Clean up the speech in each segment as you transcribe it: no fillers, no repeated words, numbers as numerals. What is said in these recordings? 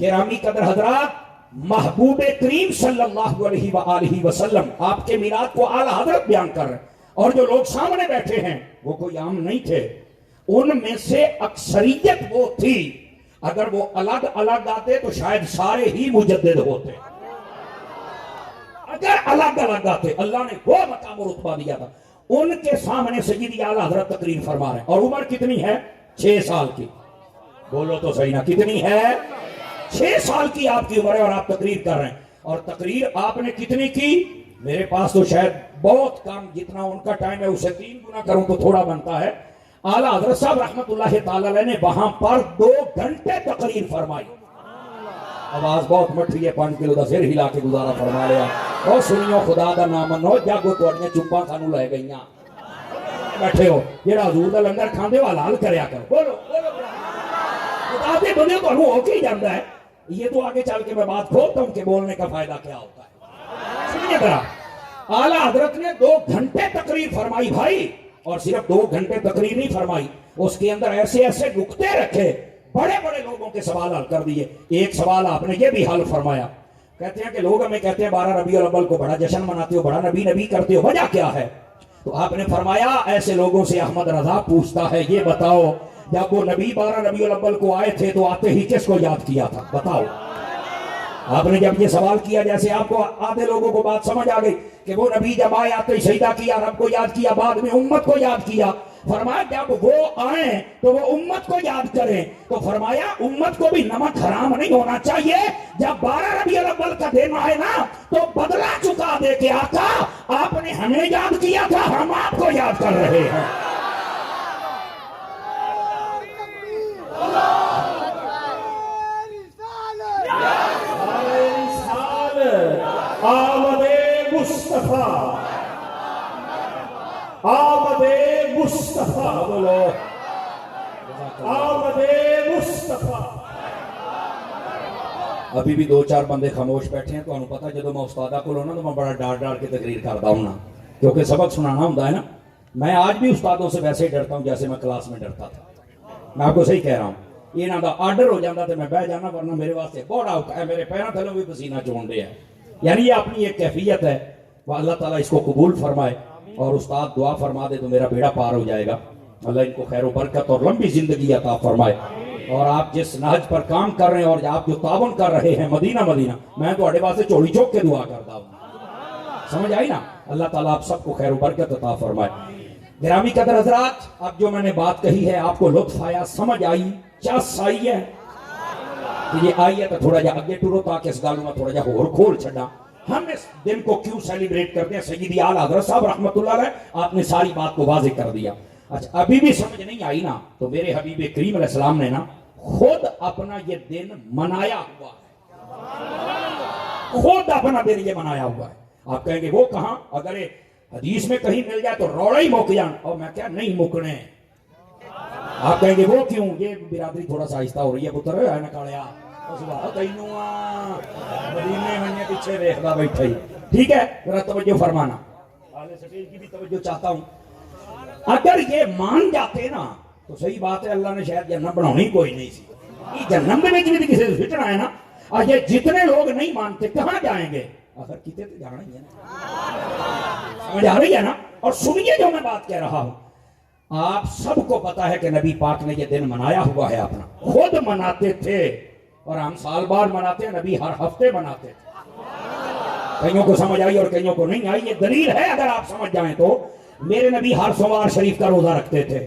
गिरामी कदर हजरात, महबूब करीम सल्लल्लाहु अलैहि वसल्लम आपके मिलाद को आला हजरत बयान कर रहे हैं, और जो लोग सामने बैठे हैं वो कोई आम नहीं थे, उनमें से अक्सरियत वो थी, अगर वो अलग अलग आते तो शायद सारे ही मुजद्दिद होते। अगर अलग अलग आते, अल्लाह ने वो मकाम और रुतबा दिया था। उनके सामने सय्यदी आला हजरत तकरीर फरमा रहे हैं, और उम्र कितनी है? 6 साल की। बोलो तो सही ना, कितनी है? 6 साल की आपकी उम्र है और आप तकरीर कर रहे हैं। और तकरीर आपने कितनी की? मेरे पास तो शायद बहुत कम, जितना उनका टाइम है उससे 3 गुना करूं तो थोड़ा बनता है। आला हजरत साहब रहमतुल्लाहि ताला अलैह ने वहां पर 2 घंटे तकरीर फरमाई। आवाज बहुत मठी है, 5 किलो का सिर हिला के गुजारा फरमा लिया। और सुनियो, खुदा का नाम मनो, जागो तुहाड़ियां चुप्पां सानू लै गईयां। बैठे हो, जेड़ा हजूर दा लंगर खांदे हो हलाल करया करो। बोलो बोलो, खुदा दे बंदे तुहानू हो के ही जांदा है। ये तो आगे चल के मैं बात खोलता हूं कि बोलने का फायदा क्या होता है। सुनिए जरा, आला हजरत ने 2 घंटे तकरीर फरमाई भाई, और सिर्फ 2 घंटे तकरीर नहीं फरमाई, उसके अंदर ऐसे ऐसे नुक्ते रखे, बड़े बड़े लोगों के सवाल हल कर दिए। एक सवाल आपने ये भी हल फरमाया, कहते हैं कि लोग हमें कहते हैं 12 रबीउल अव्वल को बड़ा जश्न मनाते हो, बड़ा नबी नबी करते हो, वजह क्या है? तो आपने फरमाया, ऐसे लोगों से अहमद रजा पूछता है, ये बताओ जब वो नबी 12 रबीउल अव्वल को आए थे तो आते ही किसको याद किया था? बताओ। आपने जब ये सवाल किया, जैसे आपको आधे लोगों को बात समझ आ गई कि वो नबी जब आए आते ही सजदा किया, रब को याद किया, बाद में उम्मत को याद किया। फरमाया जब वो आए तो वो उम्मत को याद करें, तो फरमाया उम्मत को भी नमक हराम नहीं होना चाहिए। जब 12 रबीउल अव्वल का दिन आए ना, तो बदला चुका दे के आका आपने हमें याद किया था, हम आपको याद कर रहे हैं। आमदे मुस्तफा, आमदे मुस्तफा, बोलो आमदे मुस्तफा। अभी भी 2-4 बंदे खामोश बैठे हैं। तो पता जो मैं उस्तादा को लो ना, तो मैं बड़ा डार के तकरीर करता हूं ना, क्योंकि सबक सुनाना होता है ना। मैं आज भी उस्तादों से वैसे ही डरता हूं जैसे मैं क्लास में डरता था। मैं आपको सही कह रहा हूं, इन्हां दा आर्डर हो जाता तो मैं बह जाना, वरना मेरे वास्ते बड़ा औखा है। मेरे पैरों थलों भी पसीना चोन रहा है। यानी ये अपनी एक कैफियत है, वह अल्लाह ताला इसको कबूल फरमाए। और उस्ताद दुआ फरमा दे तो मेरा बेड़ा पार हो जाएगा। अल्लाह इनको खैर बरकत और लंबी जिंदगी अता फरमाए। और आप जिस नहज पर काम कर रहे हैं और आप जो तावन कर रहे हैं मदीना मदीना, मैं तो आड़े वास्ते चोली चौक के दुआ करता हूँ। समझ आई ना? अल्लाह ताला आप सबको खैर बरकत अता फरमाए। गिरामी कदर हजरात, अब जो मैंने बात कही है आपको लुत्फ आया, समझ आई, चस आई है? कि ये आई है तो थोड़ा जा आगे टुरो, ताकि इस गालों में थोड़ा जा होर खोल छड़ा। हम इस दिन को क्यों सेलिब्रेट करते हैं? सय्यदी आला हजरत साहब रहमतुल्लाह अलैह आपने सारी बात को वाज़ेह कर दिया। अच्छा, अभी भी समझ नहीं आई ना, तो मेरे हबीब करीम अलैहिस्सलाम ने ना खुद अपना ये दिन मनाया हुआ है, खुद अपना दिन ये मनाया हुआ है। आप कहेंगे वो कहां? अगर हदीस में कहीं मिल जाए तो रौड़ा ही मुक जान, और मैं क्या नहीं मुकने। आप कहेंगे वो क्यों? ये बिरादरी थोड़ा सा आहिस्ता हो रही है पुत्र, है नकालिया पीछे देखता बैठा ही। ठीक है, जरा तवज्जो फरमाना, स्टेज की भी तवज्जो चाहता हूं। अगर ये मान जाते ना तो सही बात है, अल्लाह ने शायद जन्नत बनानी कोई नहीं सी। ये जन्नत में भी किसी से फिटना है ना। और ये जितने लोग नहीं मानते कहां जाएंगे? आखिर कितने तो जाना ही है ना। समझ आ रही है ना? और सुनिए जो मैं बात कह रहा हूं, आप सबको पता है कि नबी पाक ने ये दिन मनाया हुआ है, अपना खुद मनाते थे। और हम साल बाद मनाते हैं, नबी हर हफ्ते मनाते थे। कईयों को समझ आई और कईयों को नहीं आई। ये दलील है, अगर आप समझ जाएं तो। मेरे नबी हर सोमवार शरीफ का रोजा रखते थे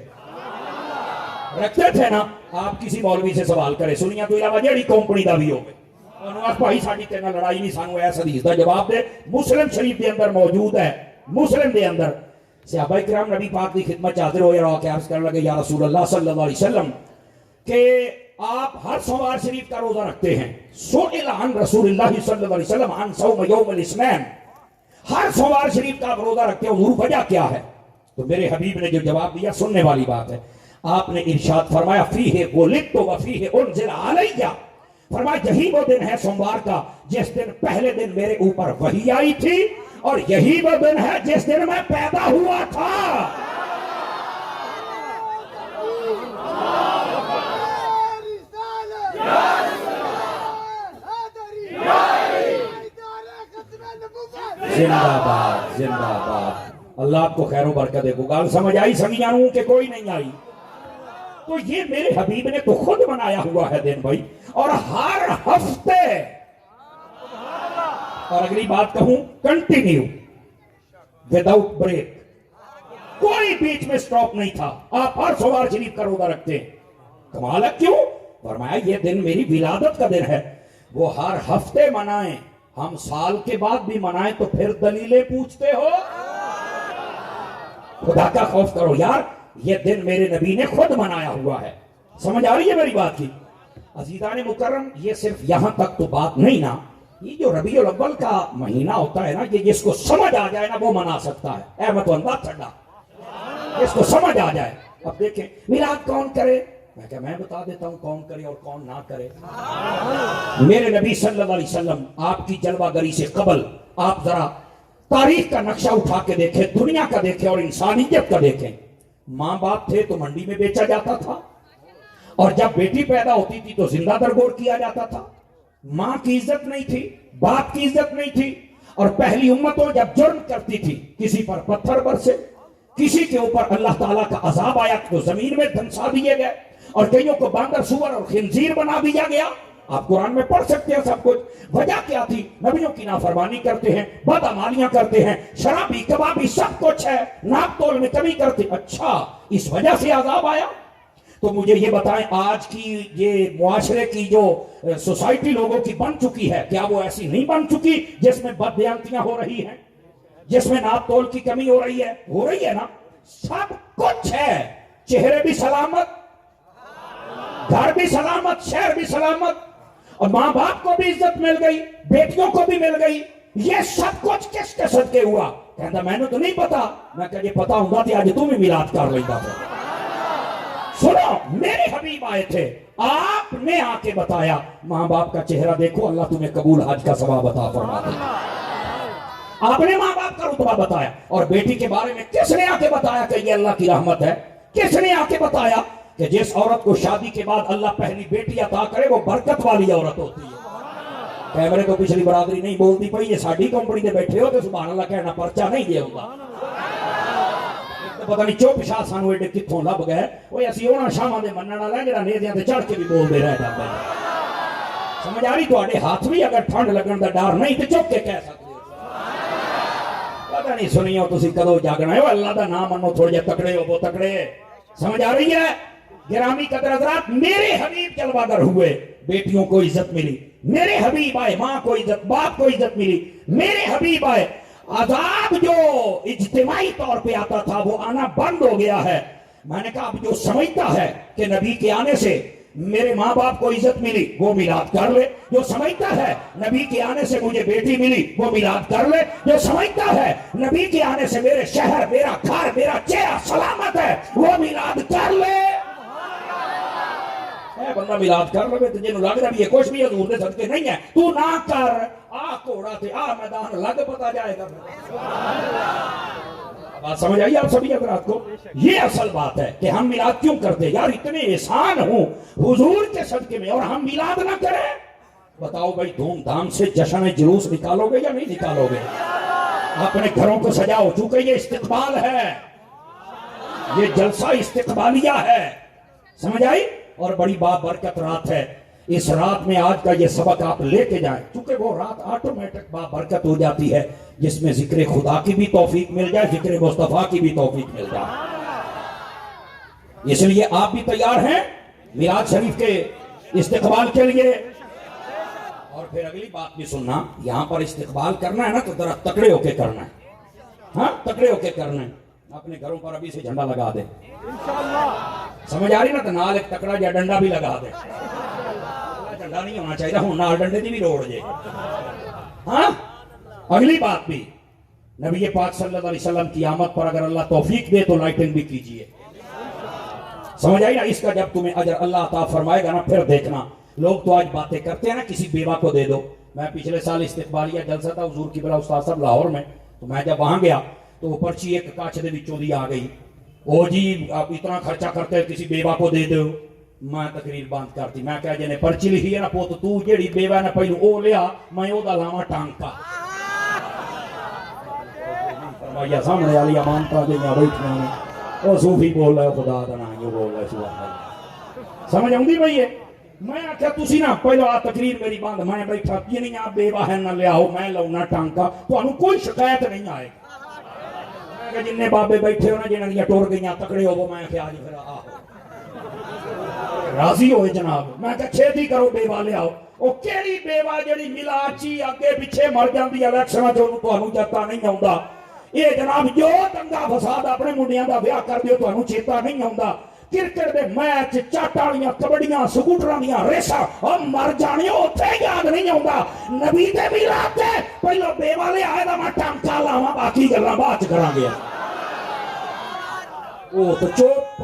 ना। आप किसी मौलवी से सवाल करें, सुनिया तो इलावा जेड़ी कंपनी का भी हो भाई साड़ी तेरे नाल लड़ाई नहीं, सानू इस हदीस का जवाब दे। मुस्लिम शरीफ के अंदर मौजूद है, मुस्लिम के अंदर सहाबा किराम नबी पाक की खिदमत हाजिर हो रहा के अर्ज करने लगे, या रसूल अल्लाह सल्लल्लाहु अलैहि वसल्लम के आप हर सोमवार शरीफ का रोजा रखते हैं। सुइल अन रसूलुल्लाह सल्लल्लाहु अलैहि वसल्लम अन सौम यौमुल इस्नाइन, हर सोमवार शरीफ का रोजा रखते हो, हुजूर वजह क्या है? तो मेरे हबीब ने जो जवाब दिया सुनने वाली बात है। आपने इरशाद फरमाया, फीहे वुलिदतु व फीहे उनज़िला अलैया, फरमाया यही वो दिन है सोमवार का जिस दिन पहले दिन मेरे ऊपर वही आई थी, और यही वो दिन है जिस दिन मैं पैदा हुआ था। जिंदाबाद जिंदाबाद। अल्लाह आपको खैर बरकत दे। गाल समझ आई सगियानों के कोई नहीं आई? तो ये मेरे हबीब ने तो खुद बनाया हुआ है दिन भाई, और हर हफ्ते, और अगली बात कहूं, कंटिन्यू विदाउट ब्रेक, कोई बीच में स्टॉप नहीं था। आप हर सोमवार शरीफ का रोजा रखते हैं, कमाल है। क्यों? फरमाया ये दिन मेरी विलादत का दिन है। वो हर हफ्ते मनाएं, हम साल के बाद भी मनाएं तो फिर दलीलें पूछते हो। खुदा का खौफ करो यार, ये दिन मेरे नबी ने खुद मनाया हुआ है। समझ आ रही है मेरी बात की? अजीजान मुकर्रम, ये सिर्फ यहां तक तो बात नहीं ना, ये जो रबीउल अव्वल का महीना होता है ना, ये जिसको समझ आ जाए ना वो मना सकता है। अहमद अंदाज ठंडा, जिसको समझ आ जाए। अब देखें मिलाद कौन करे, मैं बता देता हूं कौन करे और कौन ना करे। मेरे नबी सल्लल्लाहु अलैहि वसल्लम, आपकी जलवागरी से कबल आप जरा तारीख का नक्शा उठा के देखें, दुनिया का देखें और इंसानियत का देखें। माँ बाप थे तो मंडी में बेचा जाता था, और जब बेटी पैदा होती थी तो जिंदा दरगोर किया जाता था। माँ की इज्जत नहीं थी, बाप की इज्जत नहीं थी, और पहली उम्मतों जब जुर्म करती थी किसी पर पत्थर बरसे, किसी के ऊपर अल्लाह ताला का अजाब आया तो जमीन में धंसा दिए गए, और कईयों को बांदर, सुअर और खिंजीर बना दिया गया। आप कुरान में पढ़ सकते हैं सब कुछ। वजह क्या थी? नबियों की नाफरमानी करते हैं, बदअमालियां करते हैं, शराबी कबाबी सब कुछ है, नाप तोल में कमी करते। अच्छा, इस वजह से अजाब आया? तो मुझे ये बताएं, आज की ये मुआशरे की जो सोसाइटी लोगों की बन चुकी है, क्या वो ऐसी नहीं बन चुकी जिसमें बदबयानतियां हो रही हैं, जिसमें नाप तोल की कमी हो रही है? हो रही है ना, सब कुछ है। चेहरे भी सलामत, घर भी सलामत, शहर भी सलामत, और मां बाप को भी इज्जत मिल गई, बेटियों को भी मिल गई। ये सब कुछ किसके सदके हुआ? कहता मैंने तो नहीं पता। मैं कह पता होगा तो आज तुम ही मिलाद कर लेता था। सुनो, मेरे हबीब आए थे, आपने आके बताया मां बाप का चेहरा देखो, अल्लाह तुम्हें कबूल हज का सवाब अता फरमा दे। आपने मां बाप का रुतबा बताया, और बेटी के बारे में किसने आके बताया कि ये अल्लाह की रहमत है? किसने आके बताया कि जिस औरत को शादी के बाद अल्लाह पहली बेटी अता करे वो बरकत वाली औरत होती है? कैमरे को पिछली बरादरी नहीं बोलती पई, ये साडी कंपनी दे बैठे हो तो सुभान अल्लाह कहना परचा नहीं दे होगा। पता नहीं चुप छा सानू एडे कित्थों लभ गए। ओए असि ओना शामां दे मनण वाला जेड़ा नेज़ियां ते चढ़ के भी बोलदे रह जांदे। समझ आ रही? तुहाडे हाथ भी अगर ठंड लगण दा डर नहीं ते चुप के कह सकदे हो। पता नहीं सुनियो तुसी कदों जागना है। अल्लाह दा नाम मनो, थोड़े जे तकड़े हो वो तकड़े। समझ आ रही है? गिरामी कदर हज़रात, मेरे हबीब जलवागर हुए, बेटियों को इज्जत मिली। मेरे हबीब आए, माँ को इज्जत, बाप को इज्जत मिली। मेरे हबीब आए, अजाब जो इज्तिमाई तौर पे आता था वो आना बंद हो गया है। मैंने कहा अब जो समझता है कि नबी के आने से मेरे माँ बाप को इज्जत मिली वो मिलाद कर ले। जो समझता है नबी के आने से मुझे बेटी मिली वो मिलाद कर ले। जो समझता है नबी के आने से मेरे शहर, मेरा घर, मेरा चेहरा सलामत है वो मिलाद कर ले। बंदा मिलाद कर ले तो जिन्हों लग रहा भी कुछ भी हजूर दे सदके नहीं है, तू ना कर। आ घोड़ा थे आ मैदान लग पता जाएगा। बात समझ आई आप सभी हज़रात को? ये असल बात है कि हम मिलाद क्यों करते यार? इतने एहसान हो हुजूर के सदके में और हम मिलाद ना करें? बताओ भाई, धूमधाम से जश्न जुलूस निकालोगे या नहीं निकालोगे? अपने घरों को सजाओ, चूंकि ये इस्तिकबाल है, ये जलसा इस्तिकबालिया है। समझ आई? और बड़ी बाबरकत रात है। इस रात में आज का ये सबक आप लेके जाएं, क्योंकि वो रात ऑटोमेटिक बाबरकत हो जाती है जिसमें जिक्र खुदा की भी तौफीक मिल जाए, जिक्र मुस्तफा की भी तौफीक मिल जाए। इसलिए आप भी तैयार हैं मिलाद शरीफ के इस्तिकबाल के लिए? और फिर अगली बात भी सुनना, यहां पर इस्तिकबाल करना है ना तो जरा तकड़े होके करना है। हाँ, तकड़े होके करना है। अपने घरों पर अभी से झंडा लगा दे, समझ आ रही ना? तो नाल एक तकड़ा या डंडा भी लगा दे। डंडा नहीं होना चाहिए, हूं नाल डंडे की भी रोड़ जे। हाँ, अगली बात भी, नबी पाक सल्लल्लाहु अलैहि वसल्लम की आमद पर अगर अल्लाह तौफीक दे तो लाइटिंग भी कीजिए। समझ आई ना? इसका जब तुम्हें अजर अल्लाह अता फरमाएगा ना, फिर देखना। लोग तो आज बातें करते हैं ना, किसी बेवा को दे दो। मैं पिछले साल इस्तिकबालिया जलसा था हुजूर की बला उस्ताद साहब लाहौर में, तो मैं जब वहां गया तो पर्ची एक कच्छ दे विचों दी आ गई। ओ जी आप इतना खर्चा करते हैं, किसी बेवा को दे दो। मैं तकरीर बंद करती। मैं कह जिन्हें पर्ची लिखी है ना पुत, तू जेड़ी बेवा ने पहलू ओ लिया, मैं ओदा लावा टांका। یا سامنے والی امانتاں جہاں بیٹھیاں نے وہ صوفی بول رہے خدا دا نام جو بول رہے سبحان اللہ سمجھ آؤندی بھئی ہے میں آخیا تسی نا پہلو آ تقریر میری بند میں بیٹھا جنہیں آپ بے واہن نہ لیاؤ میں لاؤنا ٹانکا تمہیں کوئی شکایت نہیں آئے گا جن بابے بیٹھے ہو نا جنہاں دیا ٹور گئیاں تکڑے ہو میں آخیا آج پھر آ راضی ہوئے جناب میں کہ چھیتی کرو بیوہ لے آؤ وہ کیڑی بیوہ جڑی ملاچی اگے پیچھے مر جاندی الیکشن جو تانوں جتا نہیں آوندا یہ جناب جو دنگا فساد اپنے منڈیاں دا بیاہ کر دیو تانوں چیتا نہیں آوندا کرکٹ دے میچ چاٹالیاں کبڈیاں سکوٹراں دیاں ریساں اور مر جانیاں اوتھے یاد نہیں آوندا نبی دے میلاد تے پہلو بیوہ لے آئے دا میں ٹانکا لاواں باقی گلاں بعد کراں گے او تو چپ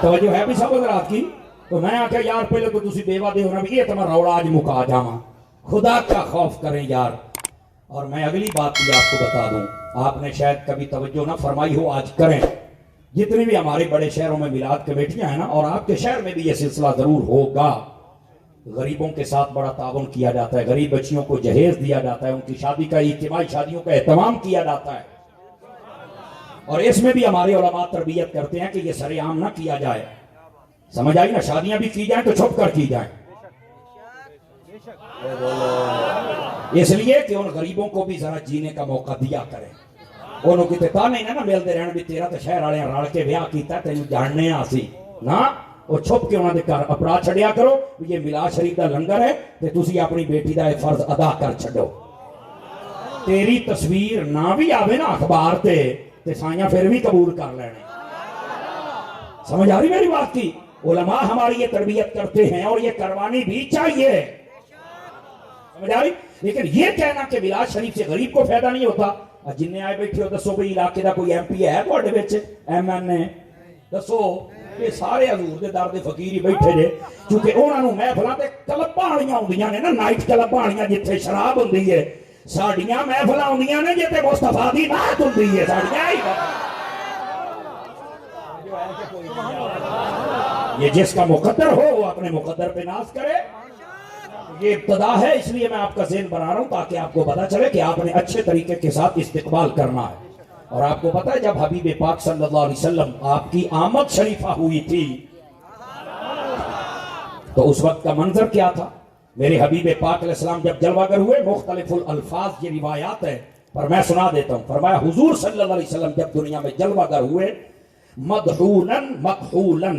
توجہ ہے بھی سب حضرات کی تو میں آکھا یار پہلے تو تسی بیوہ دے ہونا بھی یہ تمہارا روڑا آج مکا جاما خدا کا خوف کریں یار اور میں اگلی بات بھی آپ کو بتا دوں آپ نے شاید کبھی توجہ نہ فرمائی ہو آج کریں جتنی بھی ہمارے بڑے شہروں میں میلاد کمیٹیاں ہیں نا اور آپ کے شہر میں بھی یہ سلسلہ ضرور ہوگا غریبوں کے ساتھ بڑا تعاون کیا جاتا ہے غریب بچیوں کو جہیز دیا جاتا ہے ان کی شادی کا اجتماعی شادیوں کا اہتمام کیا جاتا ہے اور اس میں بھی ہمارے علماء تربیت کرتے ہیں کہ یہ سر عام نہ کیا جائے سمجھ آئی نا شادیاں بھی کی جائیں تو چھپ کر کی جائیں اس لیے کہ ان غریبوں کو بھی ذرا جینے کا موقع دیا کریں انہوں کی تانے نہ ملتے رہن بھی تیرا تو شہر والے رل کے بیاہ کیتا تینوں جاننے آسی نہ وہ چھپ کے انہوں نے گھر اپنا چھڑیا کرو یہ میلاد شریف کا لنگر ہے کہ تسی اپنی بیٹی کا فرض ادا کر چھڈو تیری تصویر نہ بھی آوے نا اخبار تے سائیاں پھر بھی قبول کر لینے سمجھ آ رہی میری بات کی علماء ہماری یہ تربیت کرتے ہیں اور یہ کروانی بھی چاہیے سمجھ آ رہی لیکن یہ کہنا کہ میلاد شریف سے غریب کو فائدہ نہیں ہوتا جن آئے بیٹھے ہو دسو بھئی علاقے دا کوئی ایم پی ہے تھوڑے وچ ایم این اے دسو یہ سارے حضور دے در دے فقیر ہی بیٹھے نے کیونکہ انہاں نوں محفلاں تے کلباں والیاں ہوندیاں نے نا نائٹ کلباں والیاں جتھے شراب ہوندی ہے ساڑیاں محفلاں ہوندیاں نے جتے مصطفیٰ دی نعت ہوندی ہے ساڑیاں یہ جس کا مقدر ہو وہ اپنے مقدر پہ ناز کرے یہ ابتدا ہے اس لیے میں آپ کا ذہن بنا رہا ہوں تاکہ آپ کو پتا چلے کہ آپ نے اچھے طریقے کے ساتھ استقبال کرنا ہے اور آپ کو پتا ہے جب حبیب پاک صلی اللہ علیہ وسلم آپ کی آمد شریفہ ہوئی تھی تو اس وقت کا منظر کیا تھا میرے حبیب پاک علیہ السلام جب جلوہ گر ہوئے مختلف الالفاظ یہ روایات ہیں پر میں سنا دیتا ہوں فرمایا حضور صلی اللہ علیہ وسلم جب دنیا میں جلوہ گر ہوئے مدحونا مکحولا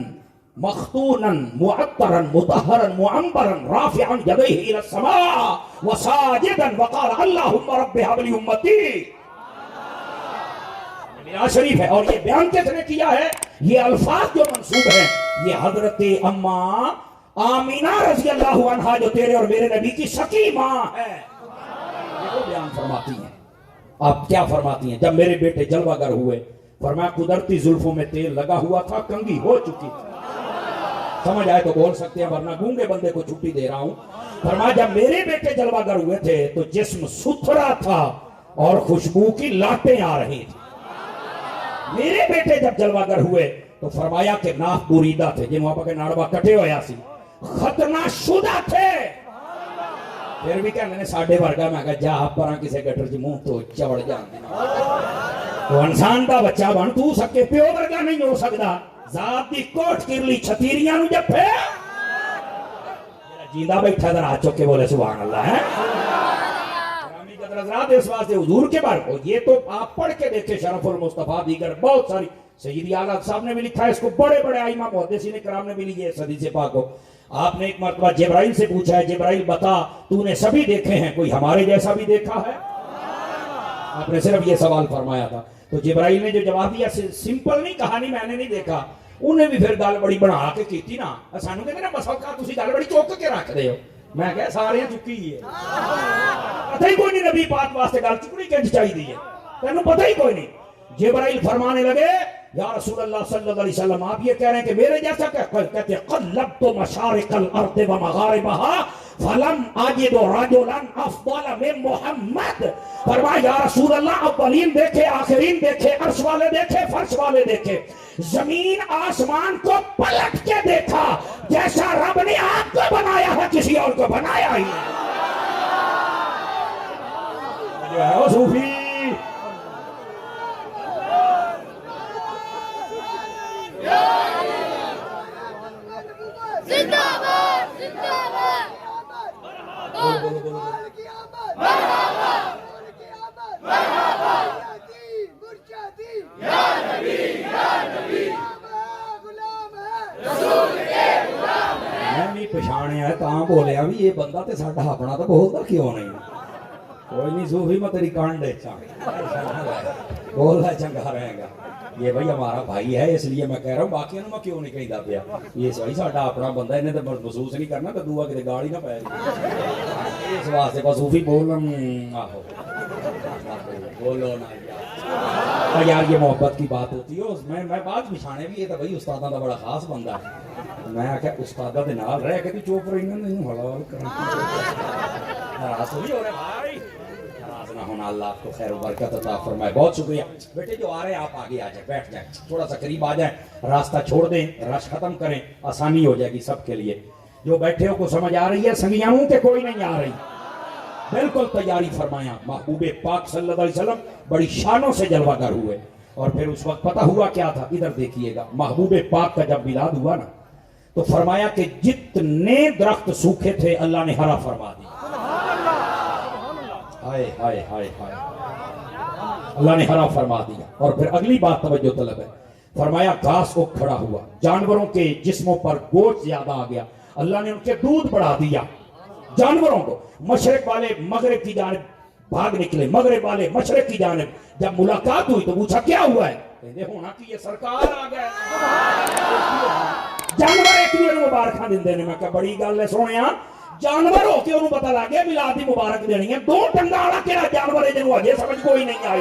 مختونا معطرا مطہرا معمبرا رافعا یدیہ الى السماء وساجدا وقال اللہم رب حب لی امتی میرا شریف ہے اور یہ بیان کس نے کیا ہے یہ الفاظ جو منصوب ہیں یہ حضرت اماں آمینہ رضی اللہ عنہ جو تیرے اور میرے نبی کی سکی ماں ہے یہ وہ بیان فرماتی ہیں آپ کیا فرماتی ہیں جب میرے بیٹے جلوہ گر ہوئے فرمایا قدرتی زلفوں میں تیل لگا ہوا تھا کنگھی ہو چکی تھی سمجھ آئے تو بول سکتے ہیں ورنہ گونگے بندے کو چھٹی دے رہا ہوں فرمایا جب میرے بیٹے جلوہ گر ہوئے تھے تو جسم ستھرا تھا اور خوشبو کی لاٹیں آ رہی تھی میرے بیٹے جب جلوہ گر ہوئے تو فرمایا کہ ناف بریدہ تھے جنہوں آپ کے ناڑبہ کٹے ہویا سی ختنہ شدہ تھے پھر بھی کہنے نے ساڑھے ورگا میں کہا جا آپ پران کسے گٹر جی منہ تو چوڑ جاندے تو انسان دا بچہ بن تو سکے پیو ورگا نہیں ہو سکتا ذات دی کوٹ کرلی چھتیریاں نو جب پھر جیندہ بیٹھا در آ چکے بولے سبحان اللہ ہے رامی قدر حضرات اس واسطے حضور کے بارے کو یہ تو آپ پڑھ کے دیکھے شرف المصطفیٰ دیگر بہت ساری سیدی اعلیٰ صاحب نے بھی لکھا ہے اس کو بڑے بڑے آئمہ محدثین کرام نے بھی لی ہے حدیث پاک کو آپ نے ایک مرتبہ جبرائیل سے پوچھا ہے جبرائیل بتا تو نے سبھی دیکھے ہیں کوئی ہمارے جیسا بھی دیکھا ہے آپ نے صرف یہ سوال فرمایا تھا تو جبرائیل نے جو جواب دیا سمپل نہیں کہانی میں نے نہیں دیکھا انہیں بھی پھر گل بڑی بنا کے کیتی نا سانو کہتے نا بس وقت تسی گل بڑی چوک کے رکھ دے ہو میں کہا سارے چکی ہے پتہ ہی کوئی نہیں نبی پاک واسطے گل چکنی کنج چاہیے ہے تینوں پتہ ہی کوئی نہیں جبرائیل فرمانے لگے یا رسول اللہ صلی اللہ علیہ وسلم آپ یہ کہہ رہے ہیں کہ میرے جیسا کہتے ہیں قلبت مشارق الارض و مغاربہا फलम आजिदो रजुलन अफदल मिन मोहम्मद। फरमाया या रसूल अल्लाह, अव्वलीन देखे, आखिरीन देखे, अर्श वाले देखे, फर्श वाले देखे, जमीन आसमान को पलट के देखा, जैसा रब ने आपको बनाया है किसी और को बनाया ही नहीं। जो है वो सूफी जिंदाबाद जिंदाबाद। मैं भी पछाणिया तां बोलिया भी ये बंदा ते साडा अपना तो बोलता क्यों नहीं। कोई नहीं सूफी, मैं तेरी कांड बोलना चंगा रहेगा। ये भाई हमारा भाई है इसलिए मैं कह रहा हूँ, बाकी मैं क्यों नहीं कहता पिया। ये भाई साडा अपना बंदा, इन्हें तो महसूस नहीं करना तो दूआ किते गाली ना पै इस वास्ते बस सूफी बोलन। आहो बोलो ना यार, यार ये मोहब्बत की बात होती है। उसमें मैं बात बिछाने भी, ये तो भाई उस्तादा का बड़ा खास बंदा है। मैं आख्या उस्तादा के नाल रह के तू चुप रही नहीं हलाल कर नाराज तो नहीं हो रहे भाई, नाराज ना होना। अल्लाह आपको खैर बरकत अता फरमाए। बहुत शुक्रिया बेटे, जो आ रहे हैं आप आगे आ जाए, बैठ जाए, थोड़ा सा करीब आ जाए, रास्ता छोड़ दें, रश खत्म करें, आसानी हो जाएगी सबके लिए। जो बैठे हो को समझ आ रही है संगियां के कोई नहीं आ रही, बिल्कुल तैयारी फरमाया। महबूबे पाक सल्लल्लाहु अलैहि वसल्लम बड़ी शानों से जलवागर हुए। और फिर उस वक्त पता हुआ क्या था, इधर देखिएगा। महबूबे पाक का जब मिलाद हुआ ना, तो फरमाया कि जितने दरख्त सूखे थे अल्लाह ने हरा फरमा दिया। हाय हाय हाय हाय, अल्लाह ने हरा फरमा दिया। और फिर अगली बात तवज्जो तलब है, फरमाया घास को खड़ा हुआ, जानवरों के जिस्मों पर गोश्त ज्यादा आ गया, अल्लाह ने उनके दूध बढ़ा दिया। जानवरों को मशरक वाले मगरिब की जानिब भाग निकले, मगरिब वाले मशरक की जानिब। जब मुलाकात हुई तो पूछा क्या हुआ है, कहते होना कि ये सरकार आ गए। जानवर एक दूसरे मुबारक देंदे ने। मैं क्या बड़ी गल है सोनिया, जानवर हो के उन्होंने पता लग गया मिलाद दी मुबारक देनी है। दो टंगा वाला केड़ा जानवर है जिन्होंने अजे समझ कोई नहीं आई,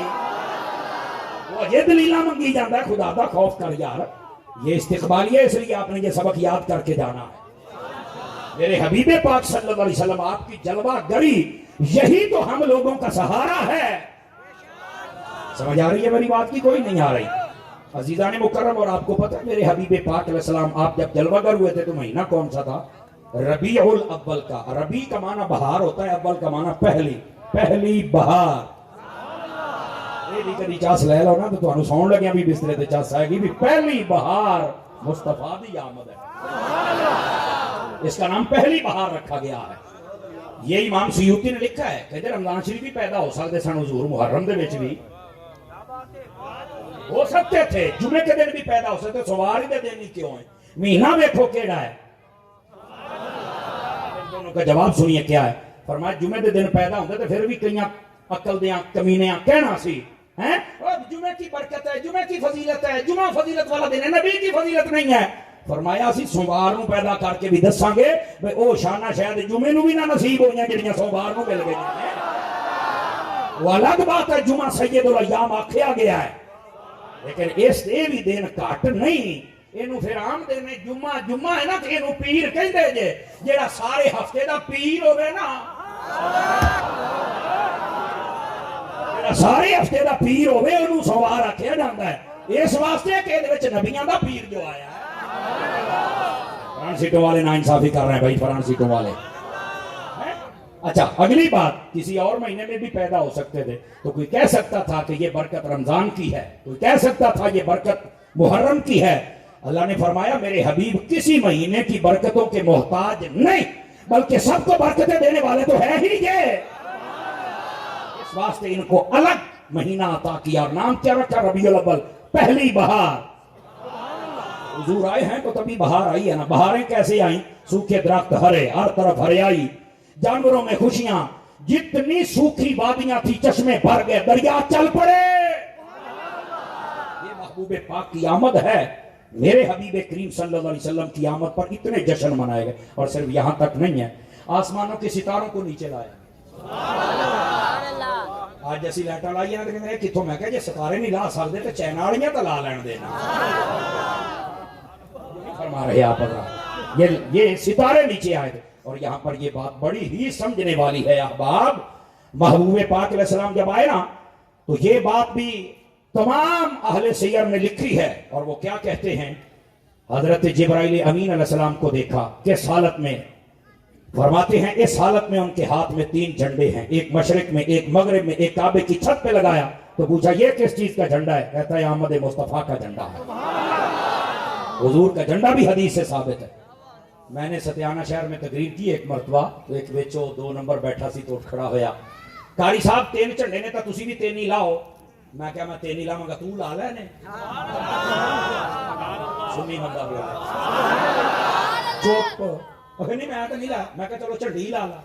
वो अजे दलीला मंगी जाता है। खुदा दा खौफ कर यार, ये इस्तिकबालिया, इसलिए आपने ये सबक याद करके जाना है। मेरे हबीबे पाक सल्लल्लाहु अलैहि वसल्लम आपकी जलवा गरी, यही तो हम लोगों का सहारा है। समझ आ रही है मेरी बात की कोई नहीं आ रही। अजीजा ने मुकर्रम, और आपको पता है मेरे हबीबे पाक अलैहिस्सलाम आप जब जलवागर हुए थे तो महीना कौन सा था, रबीउल अव्वल का। रबी का माना बहार होता है, अव्वल का माना पहली, पहली बहार। ये भी कभी चास ले लो ना तो तुहानू सौन लगे भी बिस्तरे ते चास आएगी भी पहली बहार मुस्तफा दी आमद है। इसका नाम पहली बहार रखा गया है। ये इमाम सुयूती ने लिखा है, कहते रमजान शरीफ भी पैदा हो सकते सन हुजूर, मुहर्रम दे विच भी हो सकते थे, जुमे के दिन भी पैदा हो सकते, सवारी के दिन ही क्यों है। महीना देखो केड़ा है, दोनों का जवाब सुनिए क्या है। फरमाया जुमे के दिन पैदा होते तो फिर भी कई अकल दियां कमीनियां कहना सी हैं, जुमे की बरकत है, जुमे की फजीलत है, जुमा फजीलत वाला दिन है, नबी की फजीलत नहीं है। फरमाया सी सोमवार नूं पैदा करके भी दसांगे भाई ओ शाना शायद जुमे नूं भी ना नसीब होईयां जिहड़ियां सोमवार नूं मिल गईयां ने। वो अलग बात है, जुमा सैयदुल अय्याम आखिया गया है, लेकिन इस भी दिन घट नहीं। इनू फिर आम दिन जुम्मा जुम्मा है ना, इनू पीर कहते जे, जेड़ा सारे हफ्ते का पीर होवे ना, जेड़ा सारे हफ्ते का पीर होवे उन्होंने सोमवार आखिया जाता है। इस वास्ते कि इहदे विच नबियां दा पीर जो आया है। फरान सीटों वाले ना इंसाफी कर रहे हैं भाई, फरान सीटों वाले। अच्छा अगली बात, किसी और महीने में भी पैदा हो सकते थे, तो कोई कह सकता था कि ये बरकत रमजान की है, कोई कह सकता था ये बरकत मुहर्रम की है। अल्लाह ने फरमाया मेरे हबीब किसी महीने की बरकतों के मोहताज नहीं, बल्कि सबको बरकतें देने वाले तो है ही ये। इस वास्ते इनको अलग महीना अता किया और नाम क्या रखा, रबीउल अव्वल, पहली बहार। हुजूर आए हैं तो तभी बहार आई है ना। बहारें कैसे आई, सूखे दरख्त हरे, हर तरफ हरियाई, जानवरों में खुशियां, जितनी सूखी वादियां थी चश्मे भर गए, दरिया चल पड़े। ये महबूबे पाक की आमद है। मेरे हबीबे करीम सल्लल्लाहु अलैहि वसल्लम की आमद पर इतने जश्न मनाए गए। और सिर्फ यहां तक नहीं है, आसमानों के सितारों को नीचे लाया। आज जैसी लाइटा लाई ना तो कितों, मैं कहा जे सितारे नहीं ला सकते तो चैना वालियां तो ला लैन देना। फरमा रहे आप ये सितारे नीचे आए थे اور یہاں پر یہ بات بڑی ہی سمجھنے والی ہے احباب، محبوب پاک علیہ السلام جب آئے نا تو یہ بات بھی تمام اہل سیر نے لکھی ہے، اور وہ کیا کہتے ہیں؟ حضرت جبرائیل امین علیہ السلام کو دیکھا کس حالت میں؟ فرماتے ہیں اس حالت میں ان کے ہاتھ میں 3 جھنڈے ہیں، ایک مشرق میں، ایک مغرب میں، ایک کعبے کی چھت پہ لگایا۔ تو پوچھا یہ کس چیز کا جھنڈا ہے؟ کہتا ہے احمد مصطفیٰ کا جھنڈا ہے۔ حضور کا جھنڈا بھی حدیث سے ثابت ہے۔ میں نے ستیانہ شہر میں تقریر کی ایک مرتبہ، تو ایک وچو 2 نمبر بیٹھا سی تو اٹھ کھڑا ہویا، قاری صاحب 3 جھنڈے نے، تو تسی بھی 3 ہی لاؤ۔ میں کہا میں 3 ہی لاواں گا، تو لا لے نے سنی بندہ بولا چپ، اگر نہیں میں تو نہیں لا، میں کہا چلو جھنڈی ہی لا لا،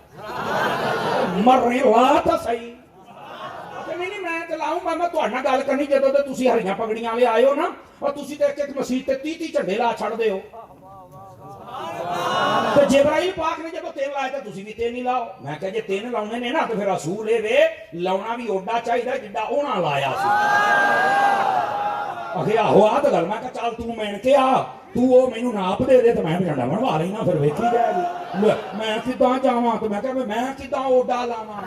مر رہے لا تو صحیح، نہیں میں تو لاؤں گا، میں تہاڈے نال گل کرنی جدوں تے تسی ہریاں پگڑیاں لے آئے ہو نا، اور تسی تے ایک مسجد تے 30 جھنڈے لا چھڑ دے ہو۔ تو جبرائیل پاک نے جب 3 لائے تو تسی بھی 3 ہی لاؤ۔ میں کہا جے 3 لاؤنے نے نا تو پھر رسول اے وے لاؤنا بھی اوڈا چاہیے جڈا اونا لایا سی۔ اکھے آہو آ تو گل، میں کہا چل تو مین کے آ، تو وہ مینوں ناپ دے دے تو میں جھنڈا بنوا لینا، پھر ویکھی جائے گی میں کداں جاواں، تو میں کہا میں کداں اوڈا لاواں۔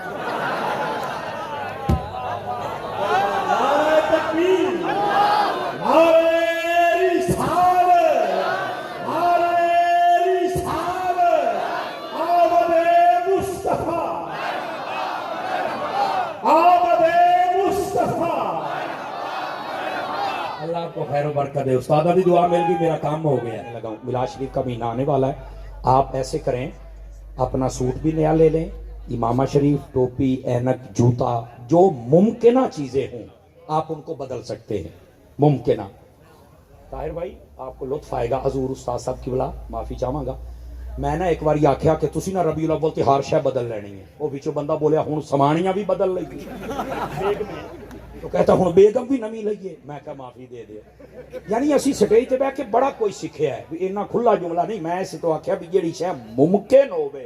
نعرہ تکبیر، نعرہ رسالت، نعرہ رسالت، آمد مصطفیٰ، آمد مصطفیٰ۔ اللہ آپ کو خیر و برکت دے۔ استادہ بھی دعا مل گئی، میرا کام ہو گیا ہے۔ لگاؤں میلاد شریف کا مہینہ آنے والا ہے، آپ ایسے کریں اپنا سوٹ بھی نیا لے لیں، امامہ شریف، ٹوپی، اینک، جوتا، جو ممکنہ چیزیں ہوں آپ ان کو بدل سکتے ہیں، ممکنہ۔ طاہر بھائی آپ کو لطف آئے گا، حضور استاد صاحب کی بلا معافی چاہاں گا، میں نے ایک بار یہ آکھیا کہ تسی نہ ربیع الاول تے ہر شے بدل لینی ہے، وہ وچوں بندہ بولیا ہن سمانیاں بھی بدل لئی تو کہتا ہن بیگم بھی نویں لئیے، میں کہا معافی دے دے۔ یعنی اسی سٹیج تے بیٹھ کے بڑا کوئی سکھیا ہے، اتنا کھلا جملہ نہیں، میں اس تو آکھیا بھی جیڑی شے ممکن ہوے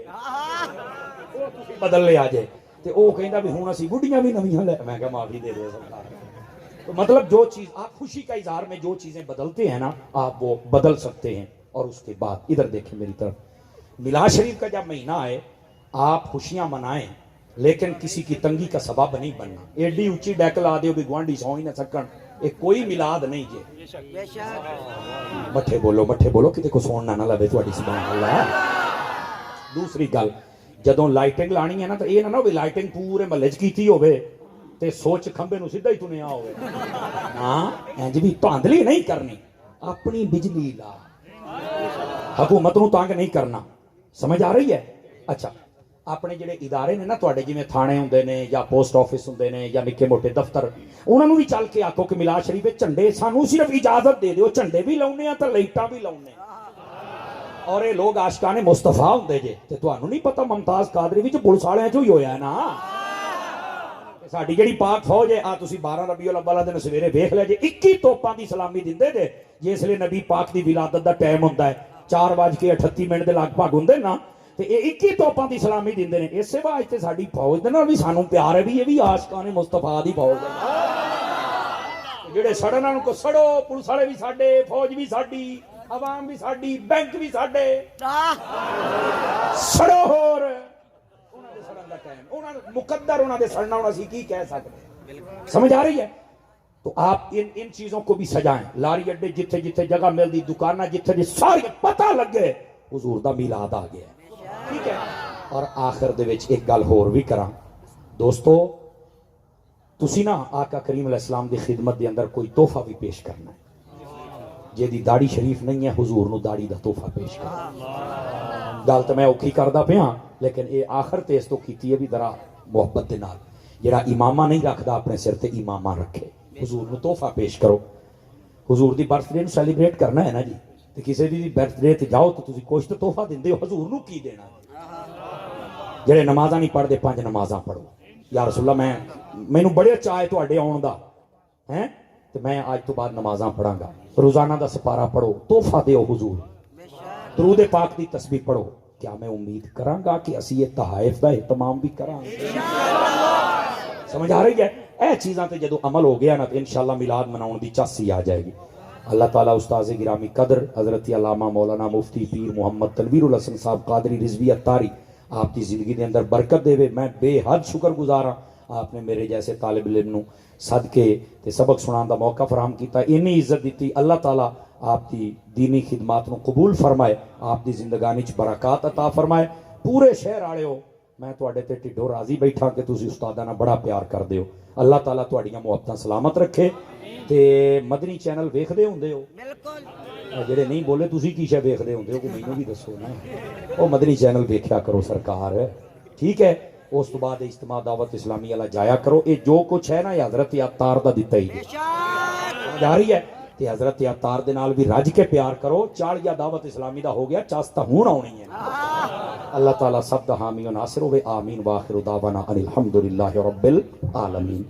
وہ تسی بدل لے آ جائے، تے او کہندا بھی ہن اسی بڈھیاں بھی نویاں لے، میں کہا معافی دے دے سرکار۔ تو مطلب جو چیز آپ خوشی کا اظہار میں جو چیزیں بدلتے ہیں نا آپ وہ بدل سکتے ہیں۔ اور اس کے بعد ادھر دیکھیں میری طرف، میلاد شریف کا جب مہینہ آئے آپ خوشیاں منائیں، لیکن کسی کی تنگی کا سبب نہیں بننا۔ ایڈی اونچی ڈیک لا دیو بھی گوانڈی سو ہی نہ سکن، ایک کوئی میلاد نہیں جے۔ مٹھے بولو کتے کو سوننا نہ لوے تہاڈی سبحان اللہ۔ دوسری گل، جدوں لائٹنگ لانی ہے نا تو یہ نہ ہوے لائٹنگ پورے محلے چ کیتی ہوے تے سوچ کھمبے نو سیدھا ہی تنیا ہوے، ہاں انج بھی دھاندلی نہیں کرنی، اپنی بجلی لا، حکومت نو تانگ نہیں کرنا۔ سمجھ آ رہی ہے؟ اچھا اپنے جڑے ادارے نے نا تواڈے جویں تھانے ہوندے نے یا پوسٹ آفس ہوندے نے یا نکے موٹے دفتر، انہاں نو بھی چل کے آکھو کہ میلاد شریف وچ جھنڈے سانو صرف اجازت دے دیو، جھنڈے بھی لاؤنے آ تے لائٹاں بھی لاؤنے۔ اور یہ لوگ عاشقان مصطفیٰ ہوندے جے تے تانوں نہیں پتہ ممتاز قادری وچ پولیس والیاں چوں ہی ہویا ہے نا۔ ساڈی جڑی پاک فوج ہے آ تسی 12 ربیع الاول دن سویرے ویکھ لے جے 21 توپاں دی سلامی دیندے جے، جس لے نبی پاک دی ولادت دا ٹائم ہوندا ہے 4:38 دے لگ بھگ ہوندے نا، تے اے 21 توپاں دی سلامی دیندے نے۔ اسے واسطے ساڈی فوج دے نال بھی سانوں پیار ہے بھی یہ بھی عاشقان مصطفیٰ دی فوج ہے۔ جڑے سڑن نال کو سڑو، پولیس والے بھی ساڈے، فوج بھی ساڈی، عوام بھی ساڈی، بینک بھی ساڈے، سڑو ہور مقدر انہوں نے سڑنا ہونا سی کی کہہ سکتے ہیں۔ سمجھ آ رہی ہے؟ تو آپ ان چیزوں کو بھی سجائیں، لاری اڈے جتھے جتھے جگہ مل دی، دکانہ جتھے جتھے ساری پتہ لگے حضور دا میلاد آ گیا ہے، ٹھیک ہے۔ اور آخر دے وچ ایک گل ہور بھی کراں دوستو، تسی نا آقا کریم علیہ السلام دی خدمت دے اندر کوئی تحفہ بھی پیش کرنا ہے، جے دی داڑھی شریف نہیں ہے حضور نو داڑھی دا تحفہ پیش کرنا۔ گل تو میں اوکھی کردا پیاں لیکن اے آخر تے اس تو کیتی ہے بھی ذرا محبت دے نال، جڑا امامہ نہیں رکھدا اپنے سر تے امامہ رکھے، حضور نو تحفہ پیش کرو۔ حضور دی برتھ ڈے نو سیلیبریٹ کرنا ہے نا جی، تے کسی دی برتھ ڈے تے جاؤ تو تسی کچھ تو تحفہ دیندے ہو، حضور نو کی دینا؟ جڑے نمازاں نہیں پڑھدے 5 نمازاں پڑھو۔ یا رسول اللہ مینوں بڑے چاہ تہاڈے آਉਣ دا ہیں تے میں آج تو بعد نمازاں پڑھاں گا، روزانہ دا سپارہ پڑھو، تحفہ دیو حضور، درود پاک دی تسبیح پڑھو۔ کیا میں امید کراں گا کہ اسی یہ تحائف دا اہتمام بھی کراں گے؟ سمجھ آ رہی ہے؟ اے چیزاں تے جدو عمل ہو گیا نا تو انشاءاللہ میلاد مناؤن دی چاسی آ جائے گی۔ اللہ تعالیٰ استاذ گرامی قدر حضرت علامہ مولانا مفتی پیر محمد تنویر الحسن صاحب قادری رضوی اتاری آپ کی زندگی دے اندر برکت دے. میں بے حد شکر گزار ہاں آپ نے میرے جیسے طالب علم نو صدقے تے سبق سنان دا موقع فراہم کیتا, انی عزت دیتی. اللہ تعالیٰ آپ کی دینی خدمات نو قبول فرمائے, آپ کی زندگانی چ برکات عطا فرمائے. پورے شہر والے ہو میں تواڈے تے ٹھڈو راضی بیٹھا کہ تسی استاداں نال بڑا پیار کردے ہو. اللہ تعالیٰ تواڈیاں محبتاں سلامت رکھے. تے مدنی چینل ویکھدے ہوندے ہو؟ بالکل. جڑے نہیں بولے تسی کی شے ویکھدے ہوندے ہو کوئی مینوں بھی دسو نا. او مدنی چینل ویکھیا کرو سرکار, ٹھیک ہے. اس تو بعد اجتماع دعوت اسلامی والا جایا کرو. یہ جو کچھ ہے نا یہ حضرت عطار دا دتا ہی جاری ہے. تے حضرت عطار دے نال بھی رج کے پیار کرو. چاڑیا دعوت اسلامی دا ہو گیا, چاستا ہون آنی ہے. اللہ تعالیٰ سب دا حامی و ناصر ہوئے. آمین. واخر دعوانا ان الحمدللہ رب العالمین.